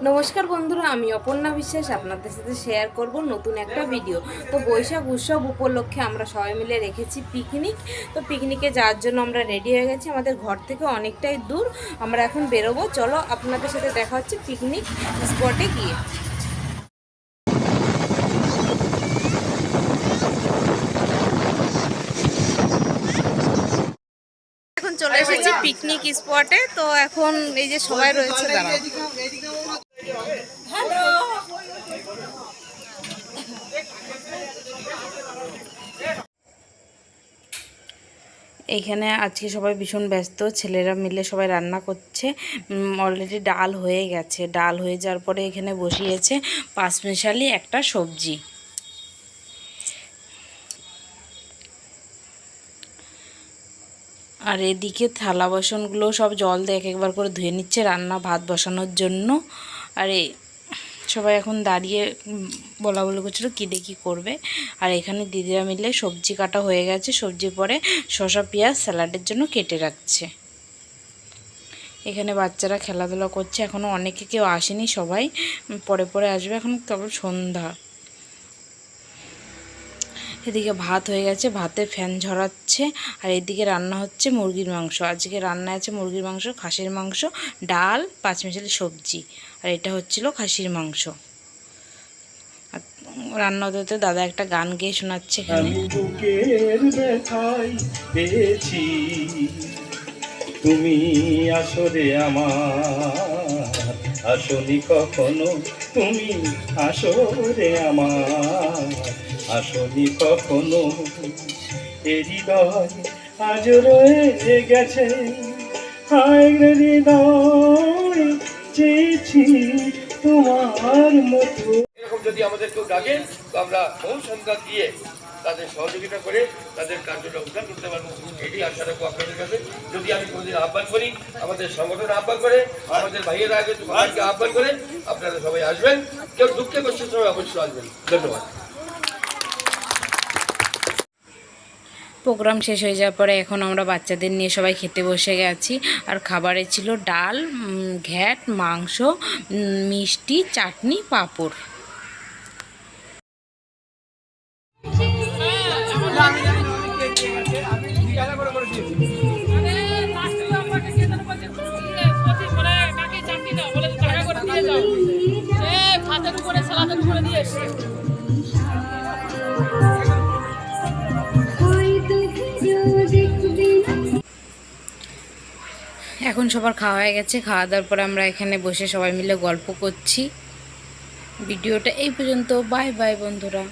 নমস্কার বন্ধুরা, আমি অপর্ণা বিশ্বাস আপনাদের সাথে শেয়ার করব নতুন একটা ভিডিও। তো বৈশাখ উৎসব উপলক্ষে আমরা সবাই মিলে রেখেছি পিকনিক। তো পিকনিকে যাওয়ার জন্য আমরা রেডি হয়ে গেছি। আমাদের ঘর থেকে অনেকটাই দূর, আমরা এখন বেরোবো। চলো আপনাদের সাথে দেখা হচ্ছে পিকনিক স্পটে গিয়ে। এখন চলে এসেছি পিকনিক স্পটে। তো এখন এই যে সবাই রয়েছে, দাঁড়াও। এইখানে আজকে সবাই ভীষণ ব্যস্ত, ছেলেরা মিলে সবাই রান্না করছে। অলরেডি ডাল হয়ে গেছে, ডাল হয়ে যাওয়ার পরে এখানে বসিয়েছে পাঁচমিশালি একটা সবজি। আর এদিকে থালা বাসনগুলো সব জল দিয়ে এক একবার করে ধুয়ে নিচ্ছে রান্না ভাত বসানোর জন্য। আর সবাই এখন দাঁড়িয়ে বলা বলি করছিল কী দেখি করবে। আর এখানে দিদিরা মিলে সবজি কাটা হয়ে গেছে, সবজির পরে শসা পেঁয়াজ স্যালাডের জন্য কেটে রাখছে। এখানে বাচ্চারা খেলাধুলা করছে, এখনও অনেকে কেউ আসেনি, সবাই পরে পরে আসবে, এখন কেবল সন্ধ্যা। এদিকে ভাত হয়ে গেছে, ভাতে ফ্যান ঝরাচ্ছে। আর এদিকে রান্না হচ্ছে মুরগির মাংস। আজকে রান্না আছে মুরগির মাংস, খাসির মাংস, ডাল, পাঁচমিশালি সবজি। আর এটা হচ্ছিল খাসির মাংস। আর রান্না হতে হতে দাদা একটা গান গেয়ে শোনাচ্ছে এখানে। তুমি আসরে আমার আসনি কখনো, তুমি আসরে আমার আসনি কখনো। এ হৃদয় আজ রয়ে গেছে, হায় হৃদয় চেয়েছি তোমার মতো। এরকম যদি আমাদের কেউ ডাকে তো আমরা বহু সংখ্যা দিয়ে তাদের সহযোগিতা করে তাদের কার্যটা উদ্ধার করতে পারবো, এটি আশা রাখবো আপনাদের কাছে। যদি আমি কোনোদিন আহ্বান করি, আমাদের সংগঠন আহ্বান করে, আমাদের ভাইয়েরা আগে সবাইকে আহ্বান করে, আপনারা সবাই আসবেন। কেউ দুঃখে কষ্টের সময় অবশ্যই আসবেন। ধন্যবাদ। প্রোগ্রাম শেষ হয়ে যাওয়ার পরে এখন আমরা বাচ্চাদের নিয়ে সবাই খেতে বসে গেছি। আর খাবারে ছিল ডাল, ঘ্যাট, মাংস, মিষ্টি, চাটনি, পাঁপড়। এখন সবার খাওয়া হয়ে গেছে, খাওয়া দাওয়ার পরে আমরা এখানে বসে সবাই মিলে গল্প করছি। ভিডিওটা এই পর্যন্ত। বাই বাই বন্ধুরা।